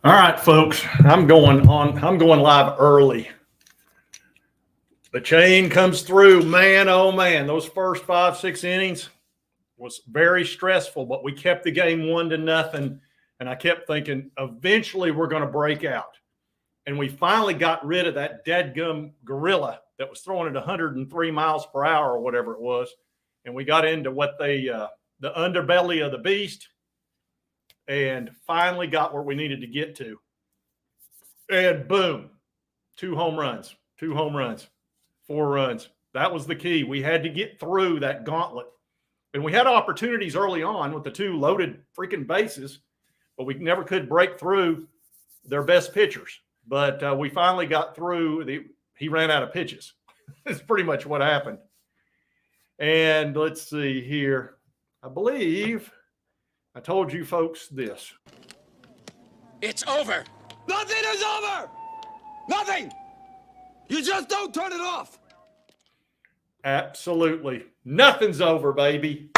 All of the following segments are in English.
All right, folks, I'm going live early. The chain comes through. Man, oh man, those first 5-6 innings was very stressful, but we kept the game 1-0. And I kept thinking, eventually we're going to break out. And we finally got rid of that deadgum gorilla that was throwing at 103 miles per hour or whatever it was. And we got into the underbelly of the beast and finally got where we needed to get to. And boom, 2 home runs, 4 runs. That was the key. We had to get through that gauntlet. And we had opportunities early on with the 2 loaded freaking bases, but we never could break through their best pitchers. But we finally got through. He ran out of pitches. That's pretty much what happened. And let's see here. I believe I told you folks this. It's over. Nothing is over. Nothing. You just don't turn it off. Absolutely. Nothing's over, baby.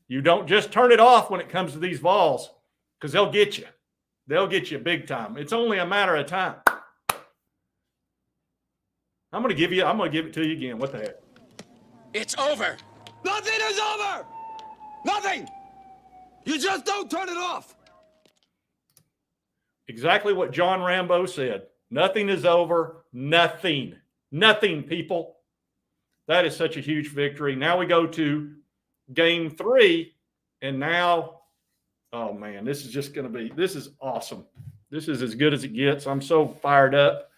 You don't just turn it off when it comes to these Vols, because they'll get you. They'll get you big time. It's only a matter of time. I'm going to give it to you again. What the heck? It's over. Nothing is over. Nothing. You just don't turn it off. Exactly what John Rambo said. Nothing is over. Nothing. Nothing, people. That is such a huge victory. Now we go to game 3. And now, oh man, this is awesome. This is as good as it gets. I'm so fired up.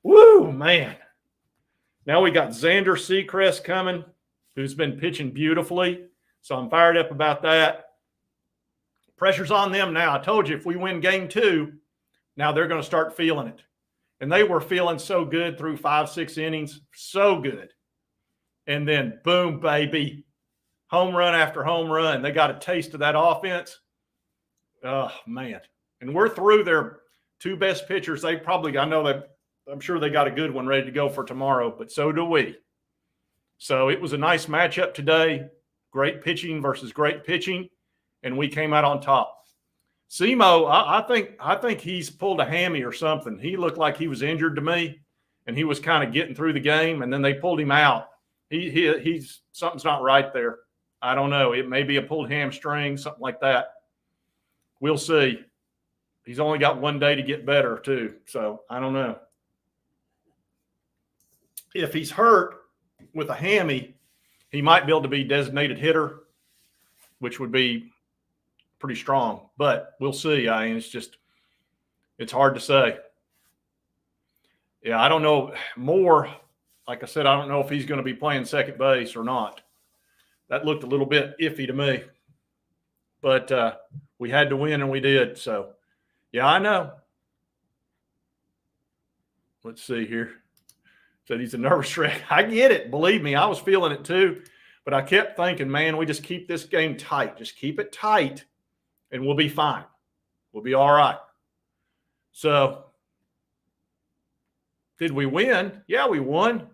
Woo, man. Now we got Xander Seacrest coming, who's been pitching beautifully. So I'm fired up about that. Pressure's on them now. I told you if we win game 2, now they're going to start feeling it. And they were feeling so good through 5-6 innings. So good. And then boom, baby. Home run after home run. They got a taste of that offense. Oh, man. And we're through their 2 best pitchers. I'm sure they got a good one ready to go for tomorrow, but so do we. So it was a nice matchup today. Great pitching versus great pitching. And we came out on top. Simo, I think he's pulled a hammy or something. He looked like he was injured to me, and he was kind of getting through the game, and then they pulled him out. He's something's not right there. I don't know. It may be a pulled hamstring, something like that. We'll see. He's only got 1 day to get better, too. So I don't know. If he's hurt with a hammy, he might be able to be designated hitter, which would be pretty strong. But we'll see. I mean, it's hard to say. Yeah, I don't know. Like I said, I don't know if he's going to be playing second base or not. That looked a little bit iffy to me. But we had to win, and we did. So, yeah, I know. Let's see here. Said he's a nervous wreck. I get it. Believe me, I was feeling it too. But I kept thinking, man, we just keep this game tight. Just keep it tight, and we'll be fine. We'll be all right. So, did we win? Yeah, we won.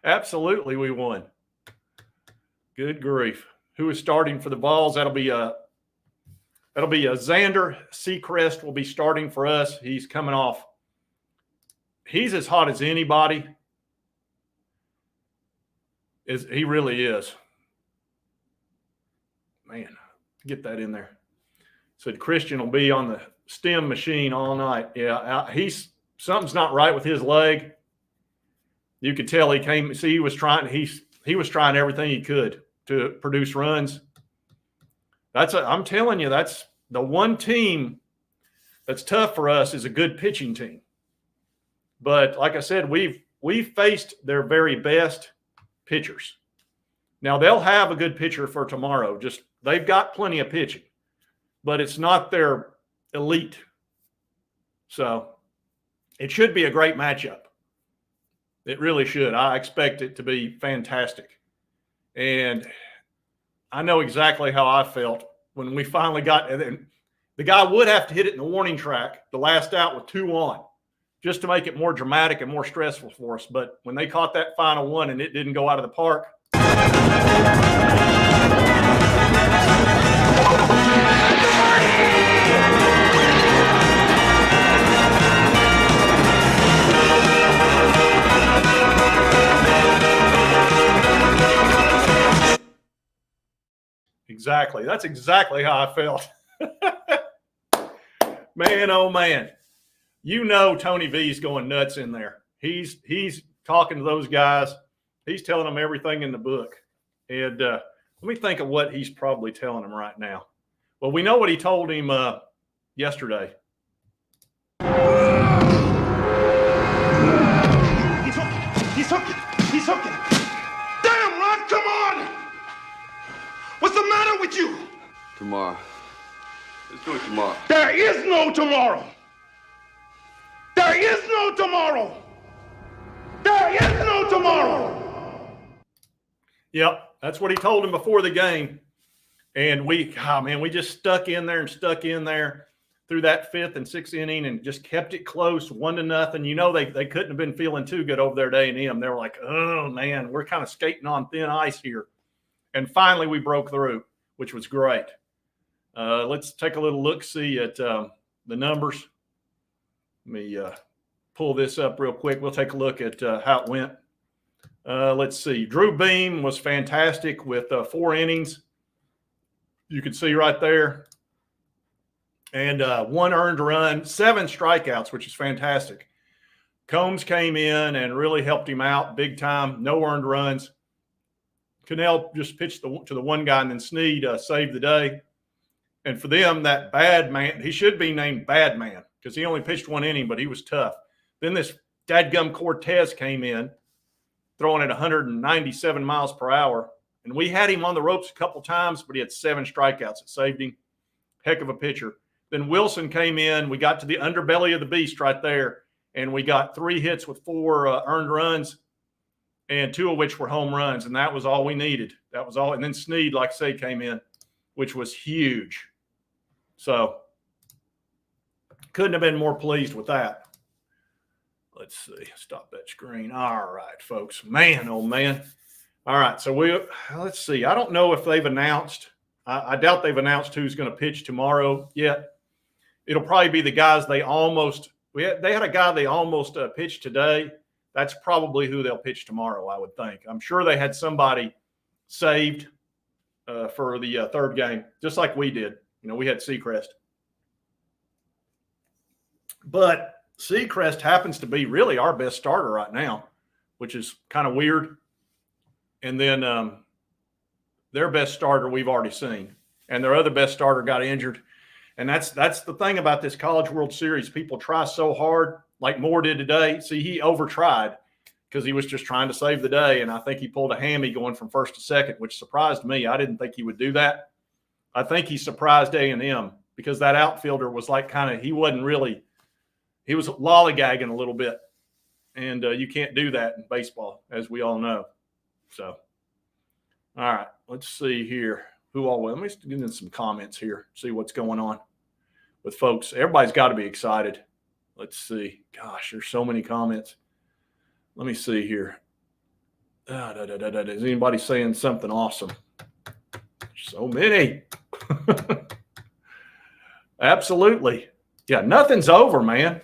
Absolutely, we won. Good grief. Who is starting for the Vols? That'll be a Xander Seacrest will be starting for us. He's coming off. He's as hot as anybody. He really is. Man, get that in there. Said Christian will be on the stem machine all night. Yeah, something's not right with his leg. You could tell he was trying everything he could to produce runs. I'm telling you, that's the one team that's tough for us is a good pitching team. But like I said, we've faced their very best pitchers. Now they'll have a good pitcher for tomorrow. Just they've got plenty of pitching, but it's not their elite. So it should be a great matchup. It really should. I expect it to be fantastic. And I know exactly how I felt when we finally got – the guy would have to hit it in the warning track, the last out with 2 on, just to make it more dramatic and more stressful for us. But when they caught that final one and it didn't go out of the park – Exactly. That's exactly how I felt. Man, oh man. You know Tony V's going nuts in there. He's talking to those guys. He's telling them everything in the book. And let me think of what he's probably telling them right now. Well, we know what he told him yesterday. He's hooking. Damn, Ron, come on! What's the matter with you? Tomorrow. Let's do it tomorrow. There is no tomorrow. There is no tomorrow. There is no tomorrow. Yep, that's what he told him before the game. And we just stuck in there through that 5th and 6th inning and just kept it close, 1-0. You know, they couldn't have been feeling too good over there at A&M. They were like, oh, man, we're kind of skating on thin ice here. And finally we broke through, which was great. Let's take a little look-see at the numbers. Let me pull this up real quick. We'll take a look at how it went. Let's see. Drew Beam was fantastic with 4 innings. You can see right there. And 1 earned run, 7 strikeouts, which is fantastic. Combs came in and really helped him out big time. No earned runs. Cannell just pitched to the one guy, and then Snead saved the day. And for them, that bad man, he should be named Bad Man because he only pitched 1 inning, but he was tough. Then this dadgum Cortez came in, throwing at 197 miles per hour. And we had him on the ropes a couple times, but he had 7 strikeouts. It saved him. Heck of a pitcher. Then Wilson came in. We got to the underbelly of the beast right there, and we got 3 hits with 4 earned runs, and 2 of which were home runs, and that was all we needed. That was all. And then Snead, like I say, came in, which was huge. So couldn't have been more pleased with that. Let's see. Stop that screen. All right, folks. Man, oh, man. All right, so let's see. I don't know if they've announced. I doubt they've announced who's going to pitch tomorrow yet. It'll probably be the guys they had a guy they almost pitched today. That's probably who they'll pitch tomorrow, I would think. I'm sure they had somebody saved for the 3rd game, just like we did. You know, we had Seacrest. But Seacrest happens to be really our best starter right now, which is kind of weird. And then their best starter we've already seen. And their other best starter got injured. And that's the thing about this College World Series. People try so hard, like Moore did today. See, he over-tried because he was just trying to save the day. And I think he pulled a hammy going from 1st to 2nd, which surprised me. I didn't think he would do that. I think he surprised A&M because that outfielder was like he wasn't really – he was lollygagging a little bit. And you can't do that in baseball, as we all know. So, all right, let's see here. Let me get in some comments here, see what's going on with folks. Everybody's got to be excited. Let's see. Gosh, there's so many comments. Let me see here. Is anybody saying something awesome? So many. Absolutely. Yeah, nothing's over, man.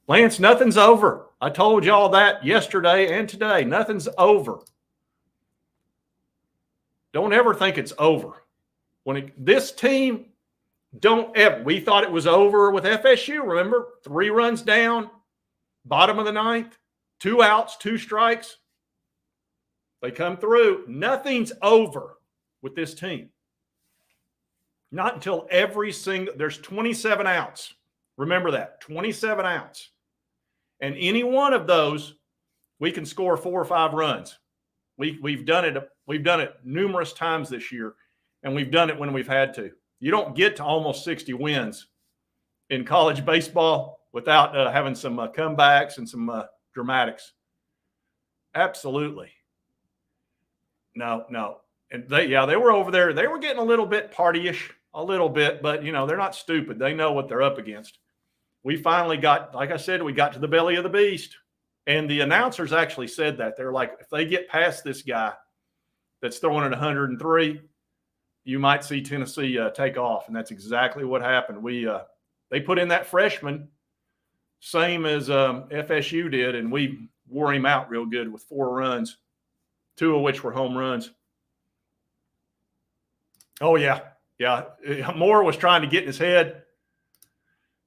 Lance, nothing's over. I told y'all that yesterday and today. Nothing's over. Don't ever think it's over. This team, don't ever. We thought it was over with FSU. Remember, 3 runs down, bottom of the 9th, 2 outs, 2 strikes. They come through. Nothing's over with this team. Not until there's 27 outs. Remember that, 27 outs. And any one of those, we can score 4 or 5 runs. We've done it. We've done it numerous times this year, and we've done it when we've had to. You don't get to almost 60 wins in college baseball without having some comebacks and some dramatics. Absolutely. No. And they were over there. They were getting a little bit partyish, a little bit, but, they're not stupid. They know what they're up against. We finally got, like I said, we got to the belly of the beast. And the announcers actually said that. They're like, if they get past this guy that's throwing at 103, you might see Tennessee take off. And that's exactly what happened. They put in that freshman, same as FSU did, and we wore him out real good with 4 runs, 2 of which were home runs. Oh, yeah. Yeah. Moore was trying to get in his head.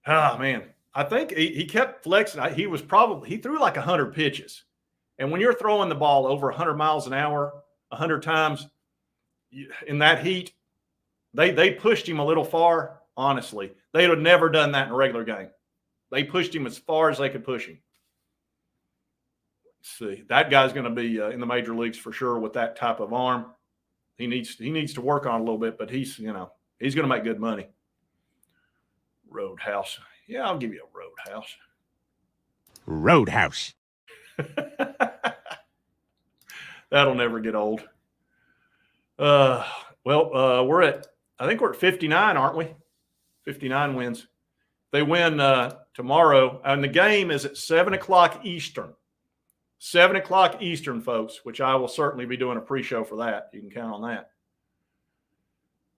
Oh, man. I think he kept flexing. He threw like 100 pitches. And when you're throwing the ball over 100 miles an hour, 100 times in that heat, they pushed him a little far, honestly. They would have never done that in a regular game. They pushed him as far as they could push him. Let's see. That guy's going to be in the major leagues for sure with that type of arm. He needs to work on it a little bit, but he's going to make good money. Roadhouse. Yeah, I'll give you a Roadhouse. Roadhouse. That'll never get old. I think we're at 59, aren't we? 59 wins. They win tomorrow, and the game is at 7 o'clock Eastern. 7 o'clock Eastern, folks, which I will certainly be doing a pre-show for that. You can count on that.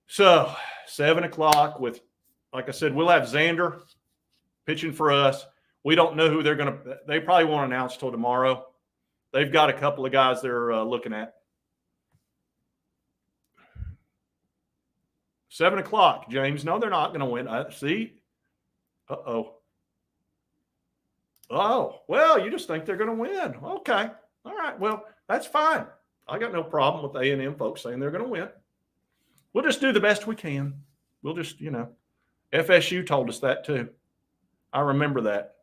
So 7 o'clock with, like I said, we'll have Xander pitching for us. We don't know who they probably won't announce till tomorrow. They've got a couple of guys they're looking at. 7 o'clock, James. No, they're not going to win. See? Uh-oh. Oh, well, you just think they're going to win. Okay. All right. Well, that's fine. I got no problem with A&M folks saying they're going to win. We'll just do the best we can. We'll just, FSU told us that too. I remember that.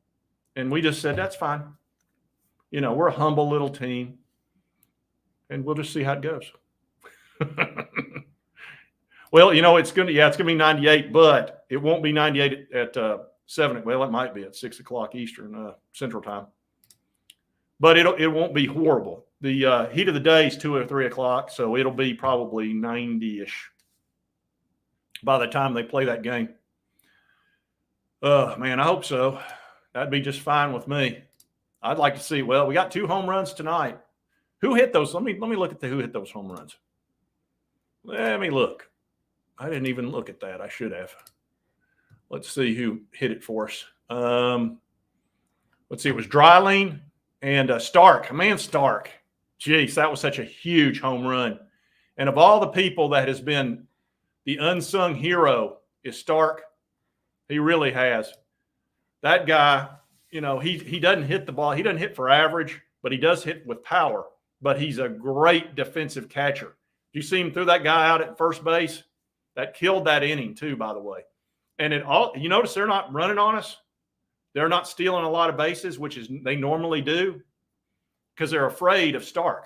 And we just said, that's fine. We're a humble little team. And we'll just see how it goes. Well, it's going to be 98, but it won't be 98 at 7. Well, it might be at 6 o'clock Eastern Central Time. But it won't be horrible. The heat of the day is 2 or 3 o'clock, so it'll be probably 90-ish by the time they play that game. Man, I hope so. That'd be just fine with me. I'd like to see. Well, we got 2 home runs tonight. Who hit those? Let me look at who hit those home runs. Let me look. I didn't even look at that. I should have. Let's see who hit it for us. Let's see. It was Dryling and Stark. Man, Stark. Jeez, that was such a huge home run. And of all the people that has been the unsung hero is Stark. He really has. That guy, he doesn't hit the ball. He doesn't hit for average, but he does hit with power. But he's a great defensive catcher. You see him throw that guy out at first base? That killed that inning too, by the way. And you notice they're not running on us. They're not stealing a lot of bases, which is they normally do, because they're afraid of Stark.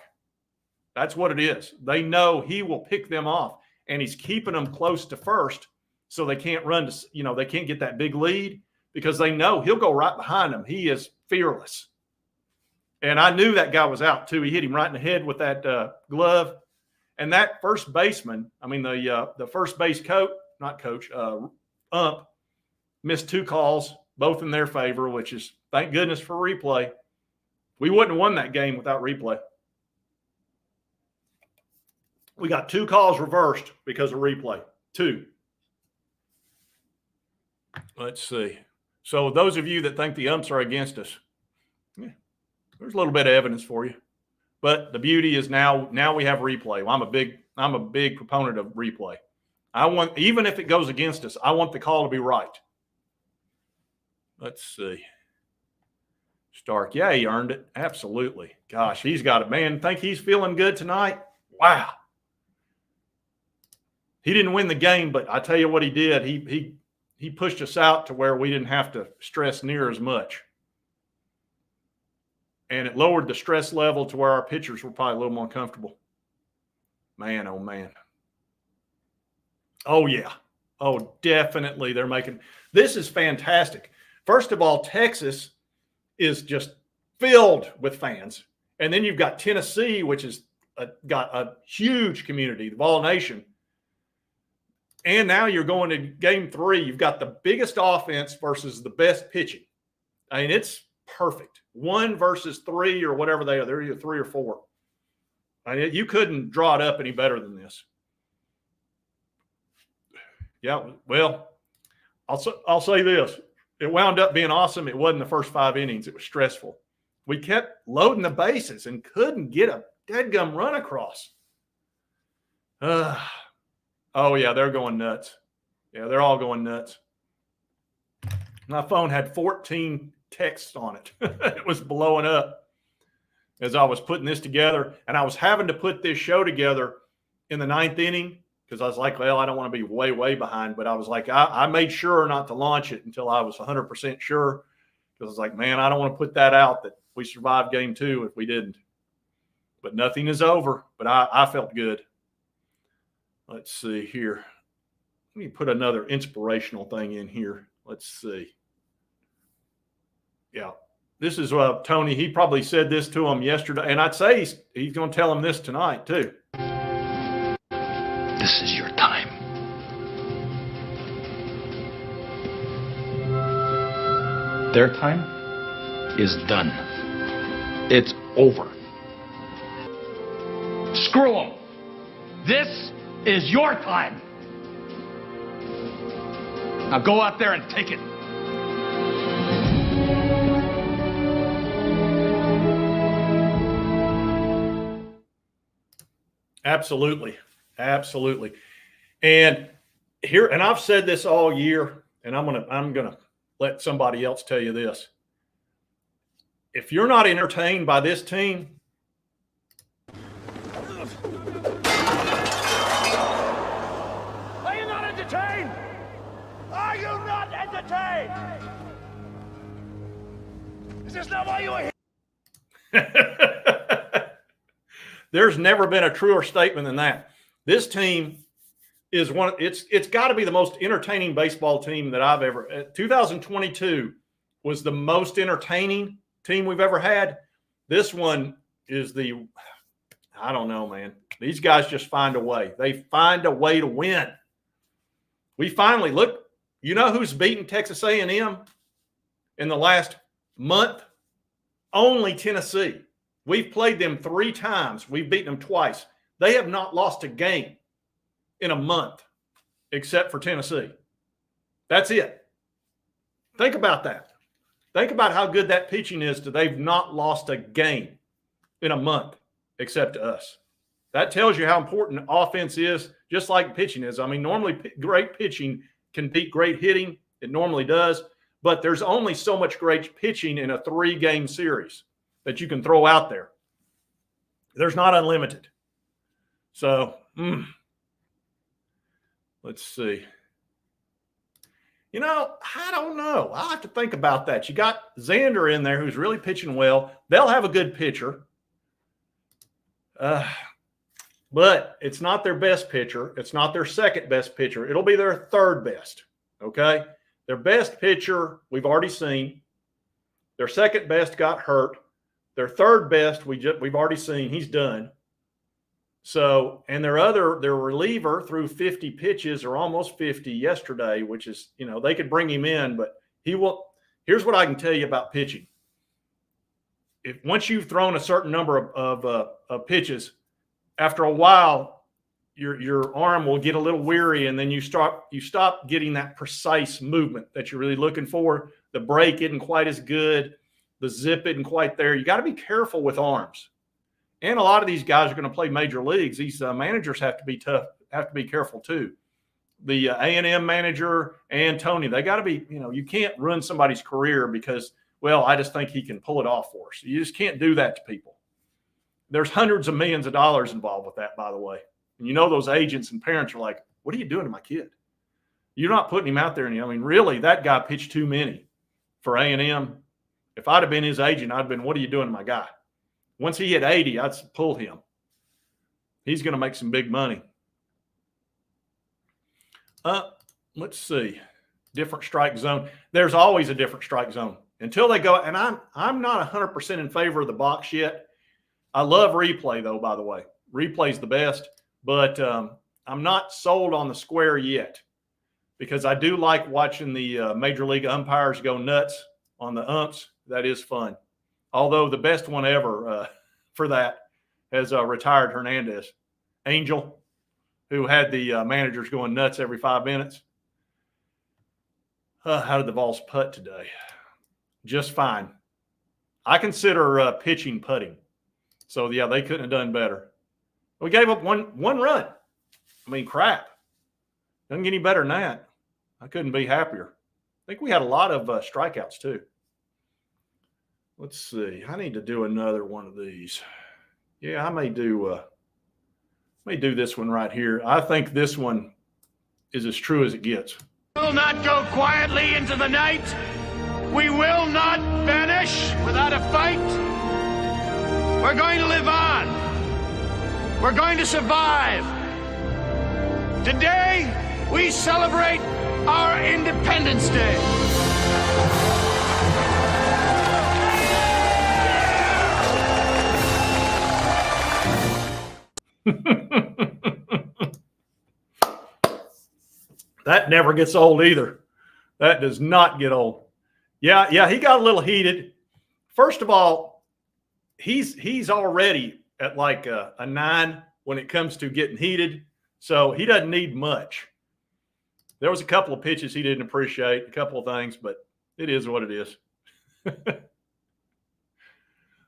That's what it is. They know he will pick them off, and he's keeping them close to first so they can't run to, they can't get that big lead because they know he'll go right behind them. He is fearless. And I knew that guy was out too. He hit him right in the head with that glove. And that first baseman, the first base ump, missed 2 calls, both in their favor, which is thank goodness for replay. We wouldn't have won that game without replay. We got 2 calls reversed because of replay. 2. Let's see. So those of you that think the umps are against us, there's a little bit of evidence for you. But the beauty is now we have replay. I'm a big proponent of replay. Even if it goes against us, I want the call to be right. Let's see. Stark. Yeah, he earned it. Absolutely. Gosh, he's got it. Man, think he's feeling good tonight? Wow. He didn't win the game, but I tell you what he did. He pushed us out to where we didn't have to stress near as much. And it lowered the stress level to where our pitchers were probably a little more comfortable. Man, oh, man. Oh, yeah. Oh, definitely they're making – this is fantastic. First of all, Texas is just filled with fans. And then you've got Tennessee, which has got a huge community, the Vol Nation. And now you're going to game 3. You've got the biggest offense versus the best pitching. I mean, it's perfect. 1 versus 3 or whatever they are. They're either 3 or 4. I mean, you couldn't draw it up any better than this. Yeah, well, I'll say this. It wound up being awesome. It wasn't the first 5 innings. It was stressful. We kept loading the bases and couldn't get a deadgum run across. Oh, yeah, they're going nuts. Yeah, they're all going nuts. My phone had 14 texts on it. It was blowing up as I was putting this together. And I was having to put this show together in the 9th inning because I was like, well, I don't want to be way, way behind. But I was like, I made sure not to launch it until I was 100% sure. Because I was like, man, I don't want to put that out that we survived game 2 if we didn't. But nothing is over. But I felt good. Let's see here. Let me put another inspirational thing in here. Let's see. Yeah. This is Tony. He probably said this to him yesterday. And I'd say he's going to tell him this tonight, too. This is your time. Their time is done. It's over. Screw them. This is your time. Now go out there and take it. Absolutely. Absolutely. And I've said this all year, and I'm gonna let somebody else tell you this. If you're not entertained by this team, Are you not entertained? Are you not entertained? Is this not why you were here? there's never been a truer statement than that. This team is it's got to be the most entertaining baseball team that I've ever. 2022 was the most entertaining team we've ever had. This one is I don't know, man. These guys just find a way. They find a way to win. We finally look. You know who's beaten Texas A&M in the last month? Only Tennessee. We've played them 3 times. We've beaten them twice. They have not lost a game in a month except for Tennessee. That's it. Think about that. Think about how good that pitching is. They've not lost a game in a month except to us. That tells you how important offense is, just like pitching is. I mean, normally great pitching can beat great hitting. It normally does. But there's only so much great pitching in a 3-game series that you can throw out there. There's not unlimited. So, let's see. I don't know. I'll have to think about that. You got Xander in there who's really pitching well. They'll have a good pitcher. But it's not their best pitcher. It's not their second best pitcher. It'll be their third best, okay? Their best pitcher, we've already seen. Their second best got hurt. Their third best, we've already seen. He's done. So, and their reliever threw 50 pitches or almost 50 yesterday, which is, they could bring him in, but he will. Here's what I can tell you about pitching. Once you've thrown a certain number of pitches, after a while, your arm will get a little weary, and then you stop getting that precise movement that you're really looking for. The break isn't quite as good. The zip isn't quite there. You got to be careful with arms. And a lot of these guys are going to play major leagues. These managers have to be tough, have to be careful too. The A&M manager and Tony, they got to be, you can't ruin somebody's career because, well, I just think he can pull it off for us. You just can't do that to people. There's hundreds of millions of dollars involved with that, by the way. And those agents and parents are like, what are you doing to my kid? You're not putting him out there. Really, that guy pitched too many for A&M. If I'd have been his agent, I'd have been, what are you doing to my guy? Once he hit 80, I'd pull him. He's going to make some big money. Let's see. Different strike zone. There's always a different strike zone until they go. And I'm not 100% in favor of the box yet. I love replay, though, by the way. Replay's the best. But I'm not sold on the square yet because I do like watching the Major League umpires go nuts on the umps. That is fun. Although the best one ever for that has retired Hernandez. Angel, who had the managers going nuts every 5 minutes. How did the Vols putt today? Just fine. I consider pitching putting. So, yeah, they couldn't have done better. We gave up one run. Crap. Doesn't get any better than that. I couldn't be happier. I think we had a lot of strikeouts too. Let's see. I need to do another one of these. Yeah, I may do this one right here. I think this one is as true as it gets. We will not go quietly into the night. We will not vanish without a fight. We're going to live on. We're going to survive. Today, we celebrate our Independence Day. That never gets old either. That does not get old. Yeah, he got a little heated. First of all, he's already at like a 9 when it comes to getting heated, so he doesn't need much. There was a couple of pitches he didn't appreciate, a couple of things, but it is what it is.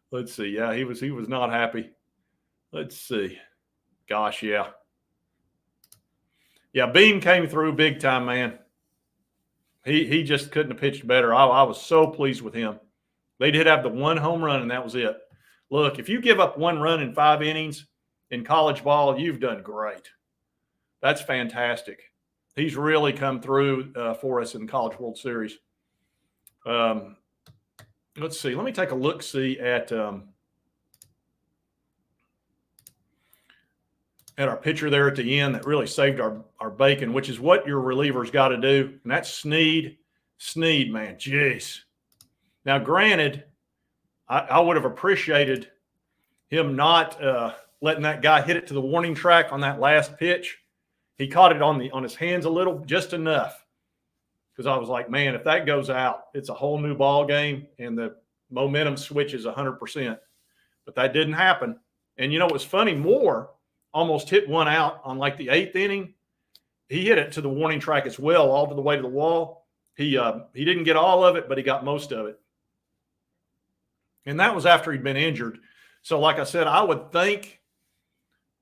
Let's see. Yeah, he was not happy. Let's see. Gosh, yeah. Yeah, Beam came through big time, man. He just couldn't have pitched better. I was so pleased with him. They did have the 1 home run, and that was it. Look, if you give up 1 run in 5 innings in college ball, you've done great. That's fantastic. He's really come through for us in the College World Series. Let's see. Let me take a look-see at our pitcher there at the end that really saved our bacon, which is what your reliever's got to do. And that's Snead. Snead, man, jeez. Now, granted, I would have appreciated him not letting that guy hit it to the warning track on that last pitch. He caught it on his hands a little, just enough. Because I was like, man, if that goes out, it's a whole new ball game, and the momentum switches 100%. But that didn't happen. And you know what's funny? Moore almost hit one out on like the 8th inning. He hit it to the warning track as well, all to the way to the wall. He didn't get all of it, but he got most of it. And that was after he'd been injured. So like I said, I would think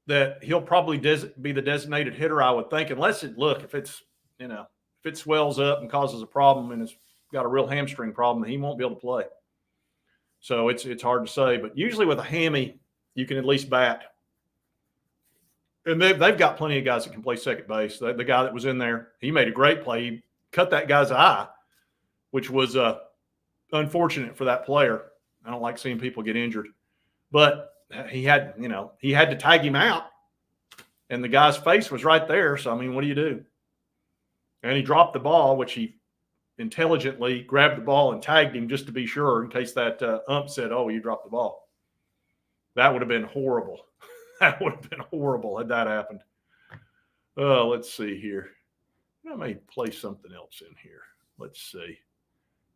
that he'll probably be the designated hitter, I would think, unless if it swells up and causes a problem and it's got a real hamstring problem, he won't be able to play. So it's hard to say. But usually with a hammy, you can at least bat. And they've got plenty of guys that can play second base. The guy that was in there, he made a great play. He cut that guy's eye, which was unfortunate for that player. I don't like seeing people get injured. But he had to tag him out, and the guy's face was right there. So, I mean, what do you do? And he dropped the ball, which he intelligently grabbed the ball and tagged him just to be sure in case that ump said, oh, you dropped the ball. That would have been horrible. That would have been horrible had that happened. Let's see here. I may play something else in here. Let's see.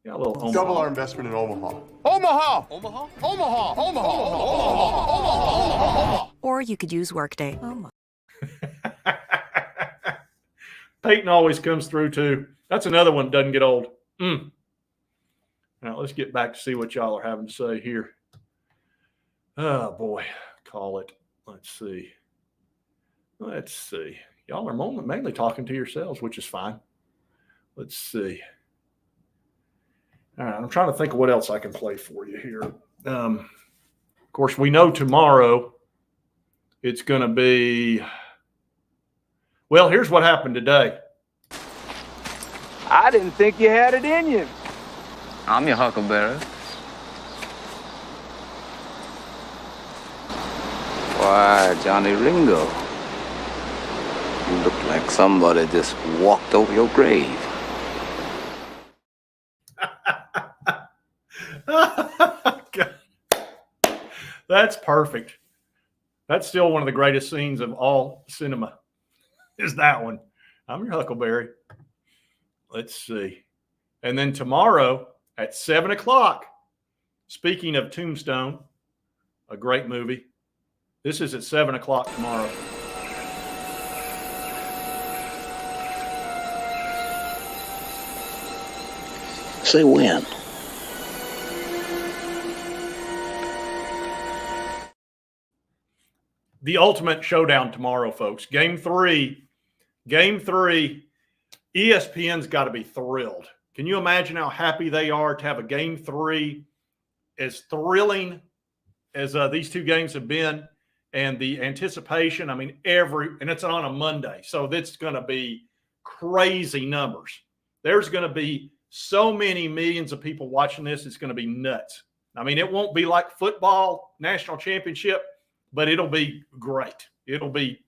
Yeah, a little Omaha. Double our investment in Omaha. Omaha! Omaha! Omaha! Omaha! Omaha! Or you could use Workday. Peyton always comes through too. That's another one that doesn't get old. Now let's get back to see what y'all are having to say here. Oh boy, call it. Let's see. Y'all are mainly talking to yourselves, which is fine. Let's see. All right, I'm trying to think of what else I can play for you here. Of course, we know tomorrow it's going to be, well, here's what happened today. I didn't think you had it in you. I'm your huckleberry. Why, Johnny Ringo, you look like somebody just walked over your grave. That's perfect. That's still one of the greatest scenes of all cinema, is that one. I'm your huckleberry. Let's see. And then tomorrow at 7 o'clock, speaking of Tombstone, a great movie, this is at 7 o'clock tomorrow. Say when. The ultimate showdown tomorrow, folks. Game 3 Game 3, ESPN's got to be thrilled. Can you imagine how happy they are to have a Game 3 as thrilling as these two games have been, and the anticipation? I mean, and it's on a Monday, so that's going to be crazy numbers. There's going to be so many millions of people watching this. It's going to be nuts. I mean, it won't be like football national championship, but it'll be great. It'll be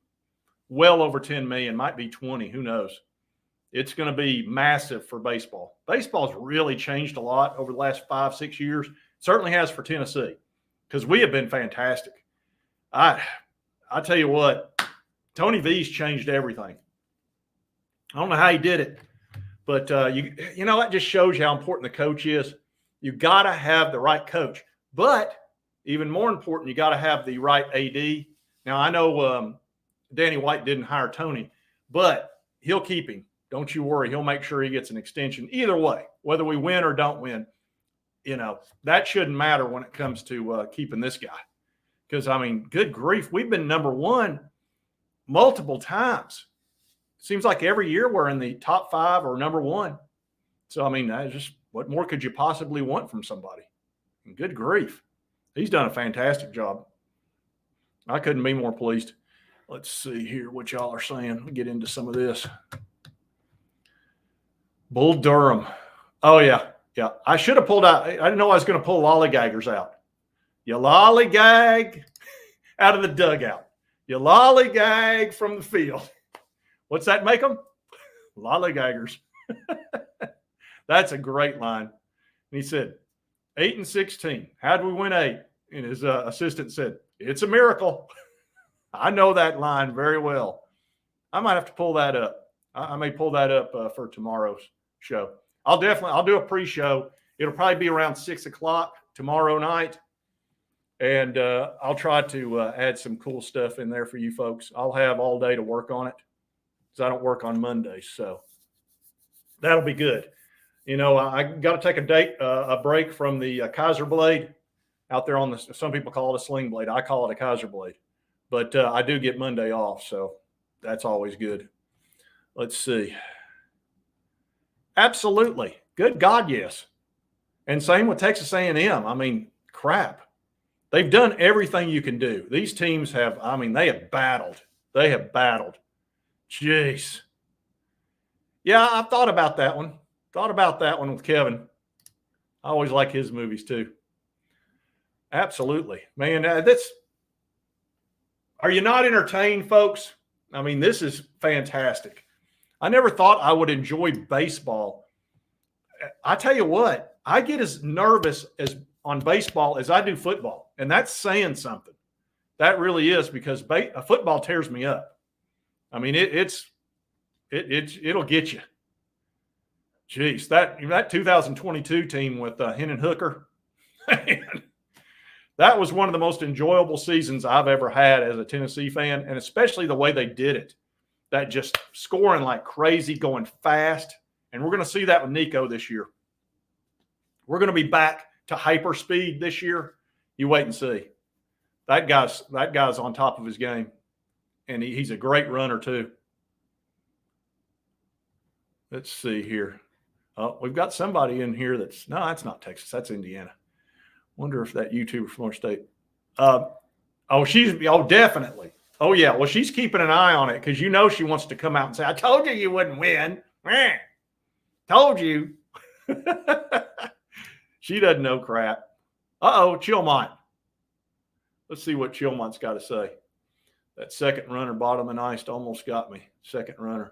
well over 10 million, might be 20, who knows. It's going to be massive for baseball. Baseball's really changed a lot over the last 5-6 years. Certainly has for Tennessee, because we have been fantastic. I tell you what, Tony V's changed everything. I don't know how he did it, but you know, that just shows you how important the coach is. You got to have the right coach, but even more important, you got to have the right AD. Now, I know Danny White didn't hire Tony, but he'll keep him. Don't you worry. He'll make sure he gets an extension. Either way, whether we win or don't win, you know, that shouldn't matter when it comes to keeping this guy. Because, I mean, good grief, we've been number one multiple times. Seems like every year we're in the top 5 or number 1. So, I mean, just what more could you possibly want from somebody? And good grief. He's done a fantastic job. I couldn't be more pleased. Let's see here what y'all are saying. Let me get into some of this. Bull Durham. Oh, yeah. Yeah. I should have pulled out. I didn't know I was going to pull lollygaggers out. You lollygag out of the dugout. You lollygag from the field. What's that make them? Lollygaggers. That's a great line. And he said, 8-16. How'd we win 8? And his assistant said, it's a miracle. I know that line very well. I might have to pull that up. I may pull that up for tomorrow's show. I'll do a pre-show. It'll probably be around 6 o'clock tomorrow night. And I'll try to add some cool stuff in there for you folks. I'll have all day to work on it because I don't work on Mondays. So that'll be good. You know, I got to take a break from the Kaiser blade out there on some people call it a sling blade. I call it a Kaiser blade. But I do get Monday off, so that's always good. Let's see. Absolutely. Good God, yes. And same with Texas A&M. I mean, crap. They've done everything you can do. These teams have, I mean, they have battled. They have battled. Jeez. Yeah, I've thought about that one. Thought about that one with Kevin. I always like his movies too. Absolutely. Man, are you not entertained, folks? I mean, this is fantastic. I never thought I would enjoy baseball. I tell you what, I get as nervous on baseball as I do football, and that's saying something. That really is, because football tears me up. I mean, it'll get you. Jeez, that 2022 team with Hennon Hooker, man, that was one of the most enjoyable seasons I've ever had as a Tennessee fan, and especially the way they did it. That just scoring like crazy, going fast. And we're going to see that with Nico this year. We're going to be back to hyper speed this year. You wait and see. That guy's on top of his game. And he's a great runner too. Let's see here. Oh, we've got somebody in here that's not Texas. That's Indiana. Wonder if that YouTuber from our state. Definitely. Oh, yeah. Well, she's keeping an eye on it because you know she wants to come out and say, I told you wouldn't win. Told you. She doesn't know crap. Chilmont. Let's see what Chilmont's got to say. That second runner, bottom and iced, almost got me. Second runner.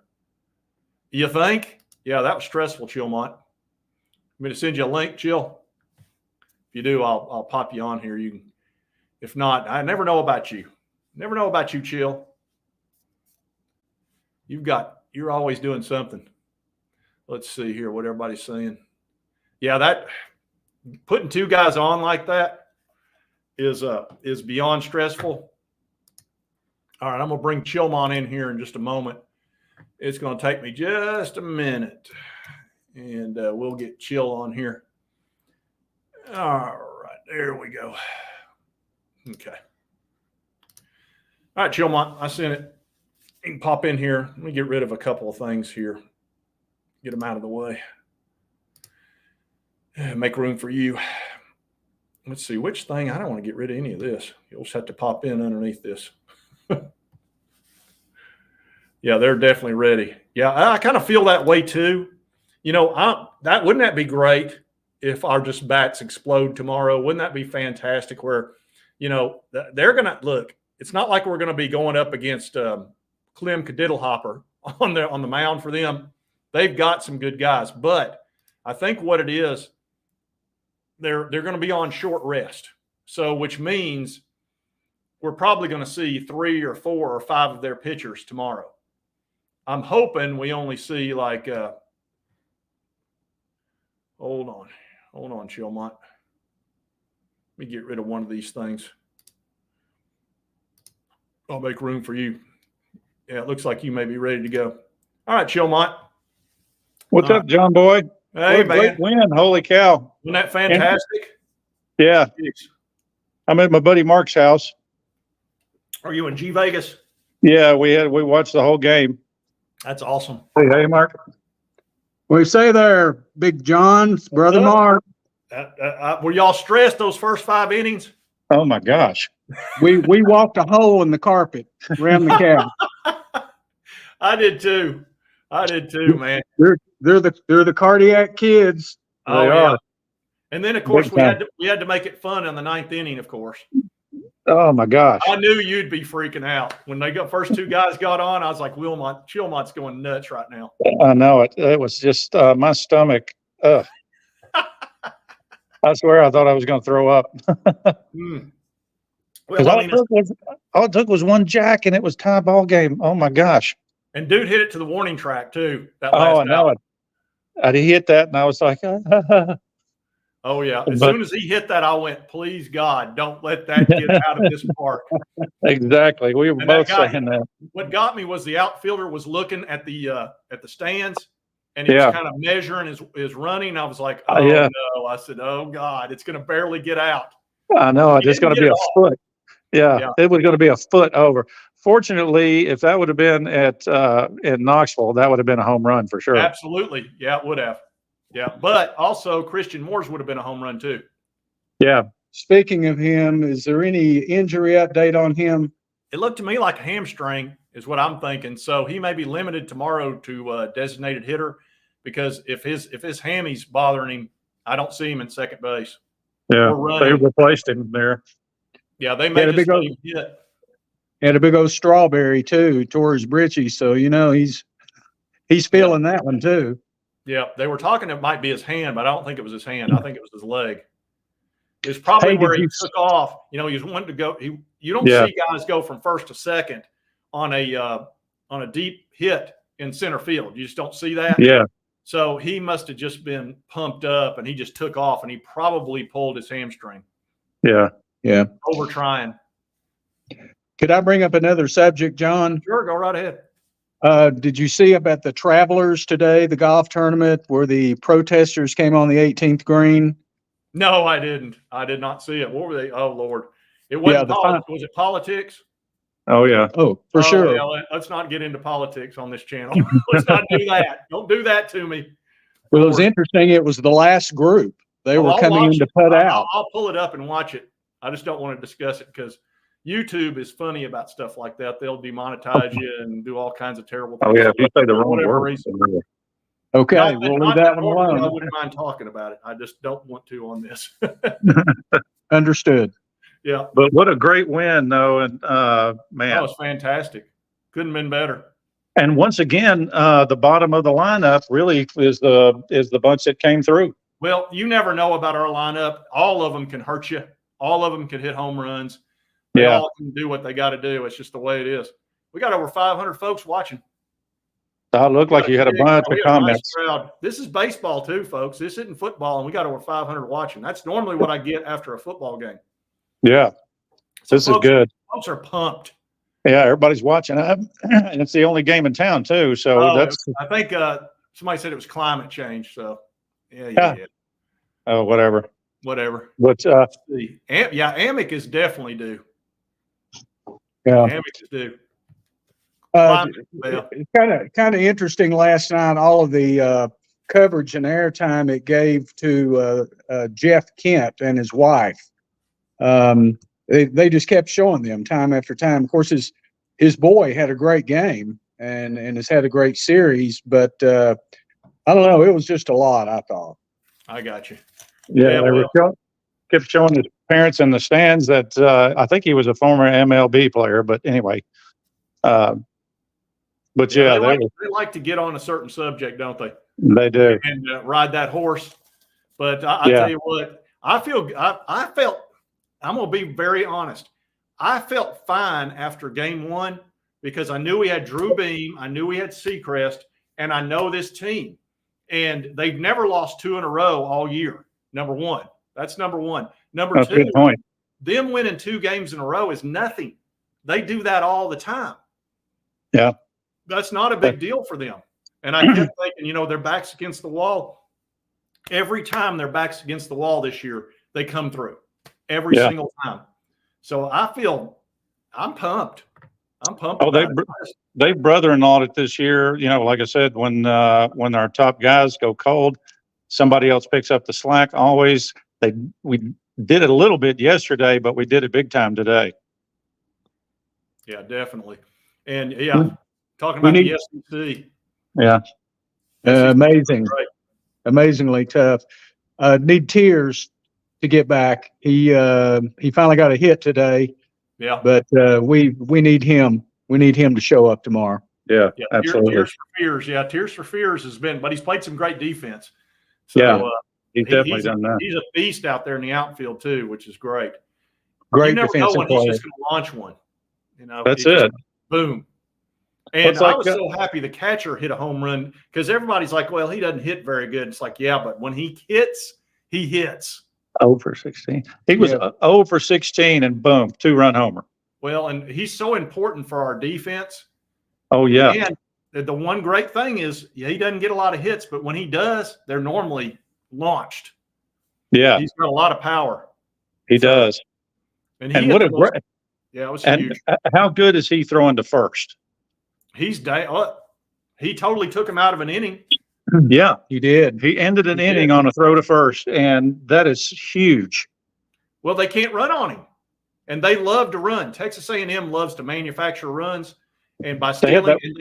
You think? Yeah, that was stressful, Chilmont. I'm going to send you a link, Chill. If you do, I'll pop you on here. You can. If not, I never know about you. Never know about you, Chill. You're always doing something. Let's see here what everybody's saying. Yeah, that putting 2 guys on like that is beyond stressful. All right, I'm gonna bring Chilmon in here in just a moment. It's gonna take me just a minute, and we'll get Chill on here. All right, there we go. Okay. All right, Chilmont, I sent it. You can pop in here. Let me get rid of a couple of things here. Get them out of the way. Make room for you. Let's see, which thing? I don't want to get rid of any of this. You'll just have to pop in underneath this. Yeah, they're definitely ready. Yeah, I kind of feel that way too. You know, wouldn't that be great if our just bats explode tomorrow? Wouldn't that be fantastic? Where, you know, they're going to look. It's not like we're going to be going up against Clem Cadiddlehopper on the mound for them. They've got some good guys, but I think what it is, they're going to be on short rest. So, which means we're probably going to see 3 or 4 or 5 of their pitchers tomorrow. I'm hoping we only see like, hold on, Chilmont. Let me get rid of one of these things. I'll make room for you. Yeah, it looks like you may be ready to go. All right, Chilmont. What's up, John Boy? Hey, what a great win. Holy cow. Isn't that fantastic? Yeah. Jeez. I'm at my buddy Mark's house. Are you in G Vegas? Yeah, we watched the whole game. That's awesome. Hey, Mark. What do you say there, Big John, Brother Mark? Were y'all stressed those first 5 innings? Oh my gosh. We walked a hole in the carpet around the cabin. I did too, man. They're the cardiac kids. Oh, They yeah. are. And then, of course, Big we time. had to make it fun in the 9th inning, of course. Oh my gosh. I knew you'd be freaking out. When they got first 2 guys got on, I was like, Chilmont's going nuts right now. I know it. It was just my stomach. I swear I thought I was going to throw up. Well, I mean, all it took was one jack and it was tie ball game. Oh my gosh. and dude hit it to the warning track too. That Oh, last I know out. it. I hit that and I was like, Oh yeah. As But- soon as he hit that, I went, please God, don't let that get out of this park. exactly. We were And that both guy- saying that. What got me was the outfielder was looking at the stands, and he was kind of measuring his running. I was like, oh Yeah. no. I said, oh God, it's going to barely get out. I know it. It's didn't going to get be it a foot. Yeah, it was going to be a foot over. Fortunately, if that would have been at in Knoxville, that would have been a home run for sure. Absolutely. Yeah, it would have. Yeah. But also Christian Moore's would have been a home run too. Yeah. Speaking of him, is there any injury update on him? It looked to me like a hamstring is what I'm thinking. So he may be limited tomorrow to designated hitter, because if his hammy's bothering him, I don't see him in second base. Yeah. Or running. They replaced him there. Yeah, they may Had a just big let old- him hit. Had a big old strawberry too, tore his britches, so you know he's feeling that one too. Yeah, they were talking it might be his hand, but I don't think it was his hand. I think it was his leg. It was probably Hey, where did he you- took off. You know, he was wanting to go. You don't Yeah. see guys go from first to second on a deep hit in center field. You just don't see that. Yeah. So he must have just been pumped up, and he just took off, and he probably pulled his hamstring Yeah. Yeah. over trying. Could I bring up another subject, John? Sure, go right ahead. Did you see about the Travelers today, the golf tournament where the protesters came on the 18th green? No, I didn't. I did not see it. What were they? Oh Lord, it wasn't. the Was it politics? Oh yeah. Oh, for sure. Yeah, let's not get into politics on this channel. Let's not do that. Don't do that to me. Well, it was interesting. It was the last group. They were I'll coming in watch to it. put out. I'll pull it up and watch it. I just don't want to discuss it because YouTube is funny about stuff like that. They'll demonetize you and do all kinds of terrible things. Oh yeah. If you say the For wrong whatever word. reason. Okay, Not we'll not leave that one normally I alone. wouldn't mind talking about it. I just don't want to on this. Understood. Yeah. But what a great win, though, and That man. was fantastic. Couldn't have been better. And once again, the bottom of the lineup really is the bunch that came through. Well, you never know about our lineup. All of them can hurt you. All of them can hit home runs. They Yeah. all can do what they got to do. It's just the way it is. We got over 500 folks watching. It looked like you had a bunch of We had a nice comments. crowd. This is baseball too, folks. This isn't football, and we got over 500 watching. That's normally what I get after a football game. Yeah. So This is folks, good. Folks are pumped. Yeah, everybody's watching. And it's the only game in town too. So that's I think somebody said it was climate change. So yeah. whatever. Whatever. But See. Amick is definitely due. Yeah. Amick is due. Uh, Well, it's kind of interesting last night, all of the coverage and airtime it gave to Jeff Kent and his wife. They just kept showing them time after time. Of course, his boy had a great game and has had a great series, but I don't know. It was just a lot, I thought. I got you. Yeah, they were kept showing his parents in the stands that I think he was a former MLB player, but anyway. But yeah, they like to get on a certain subject, don't they? They do. And ride that horse. But I tell you what, I felt, I'm going to be very honest. I felt fine after game one because I knew we had Drew Beam. I knew we had Seacrest, and I know this team. And they've never lost 2 in a row all year. Number one. That's number one. Number That's two, a good point. Them winning 2 games in a row is nothing. They do that all the time. Yeah. That's not a big deal for them. And I kept thinking, their backs against the wall. Every time their backs against the wall this year, they come through. Every single time. So I'm pumped. I'm pumped. Oh, they brother-in-lawed it this year. Like I said, when our top guys go cold, somebody else picks up the slack. Always. We did it a little bit yesterday, but we did it big time today. Yeah, definitely. And talking about the SEC. Yeah. Amazing. Amazingly tough. Need Tears to get back. He finally got a hit today. Yeah. But we need him. We need him to show up tomorrow. Yeah, absolutely. Tears for Fears. Yeah, Tears for Fears has been, but he's played some great defense. So, yeah, he's definitely done that. He's a beast out there in the outfield too, which is great. Great you never defensive know when player. he's just going to launch one. That's it. Boom. And I was so happy the catcher hit a home run because everybody's like, well, he doesn't hit very good. It's like, yeah, but when he hits, he hits. 0 for 16. He was 0 for 16 and boom, 2-run homer. Well, and he's so important for our defense. Oh, yeah. And the one great thing is, he doesn't get a lot of hits, but when he does, they're normally launched. Yeah. He's got a lot of power. He does. And what a great. Yeah, it was huge. How good is he throwing to first? He totally took him out of an inning. Yeah, he did. He ended an inning on a throw to first, and that is huge. Well, they can't run on him, and they love to run. Texas A&M loves to manufacture runs, and by stealing, and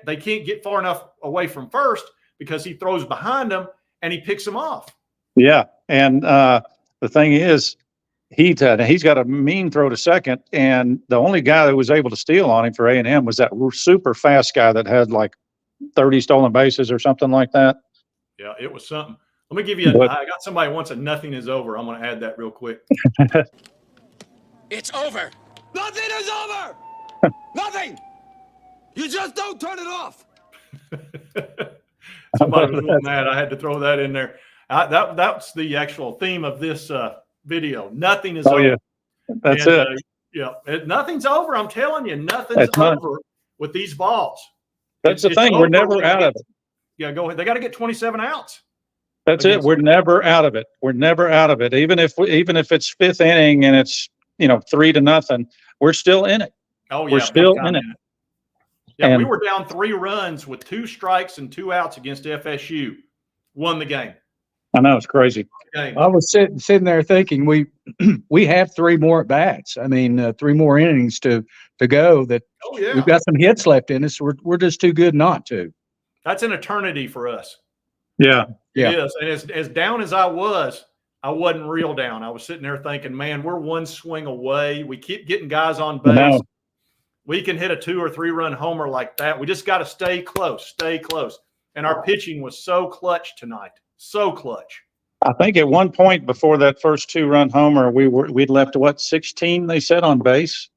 they can't get far enough away from first because he throws behind them and he picks them off. Yeah, and the thing is, he's got a mean throw to second, and the only guy that was able to steal on him for A&M was that super fast guy that had like 30 stolen bases or something like that. Yeah, it was something. Let me give you I got somebody who wants a nothing is over. I'm going to add that real quick. It's over. Nothing is over. Nothing. You just don't turn it off. Somebody was mad. I had to throw that in there. That's the actual theme of this video. Nothing is over. Yeah. That's it. Nothing's over. I'm telling you, nothing's over with these balls. That's the thing. We're never out of it. Yeah, go ahead. They got to get 27 outs. That's it. We're never out of it. We're never out of it. Even if it's 5th inning and it's 3-0, we're still in it. Oh yeah, we're still in it. Yeah, and we were down 3 runs with 2 strikes and 2 outs against FSU. Won the game. I know, it's crazy. I was sitting there thinking we have 3 more at bats. I mean, 3 more innings to go. That we've got some hits left in us. We're just too good not to. That's an eternity for us. Yeah. It is. And as down as I wasn't real down. I was sitting there thinking, man, we're 1 swing away. We keep getting guys on base. No. We can hit a 2 or 3 run homer like that. We just got to stay close. And our pitching was so clutch tonight. So clutch. I think at one point before that first 2-run homer, we'd left 16 they said on base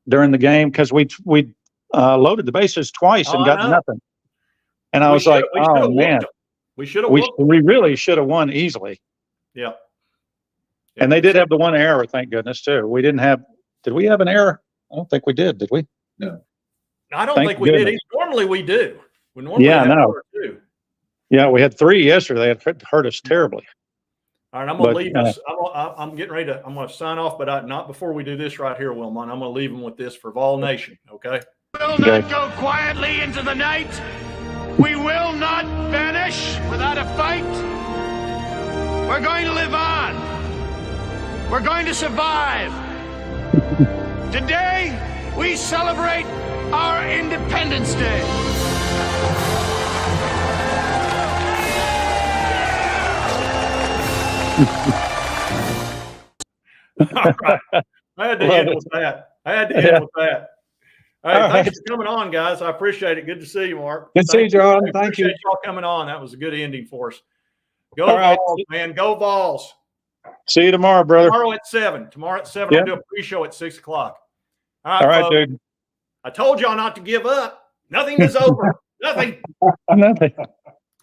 during the game because we loaded the bases twice and got nothing. And I was like, oh man, we really should have won easily. Yeah. And they did have the 1 error, thank goodness too. Did we have an error? I don't think we did we? No. I don't think we did. Normally we do. We normally have an error too. Yeah, we had 3 yesterday. It hurt us terribly. All right, I'm going to leave this. I'm getting ready I'm going to sign off, but not before we do this right here, Wilmot. I'm going to leave them with this for Vol Nation, okay? will not go quietly into the night. We will not vanish without a fight. We're going to live on. We're going to survive. Today, we celebrate our Independence Day. All right. I had to end with that. Hey, thanks for coming on, guys. I appreciate it. Good to see you, Mark. Good to see you, John. Thank you. Appreciate y'all coming on. That was a good ending for us. Go All right. Vols, man. Go Vols. See you tomorrow, brother. Tomorrow at 7. I'll do a pre-show at 6 o'clock. All right, folks. dude. I told y'all not to give up. Nothing is over. Nothing. Nothing.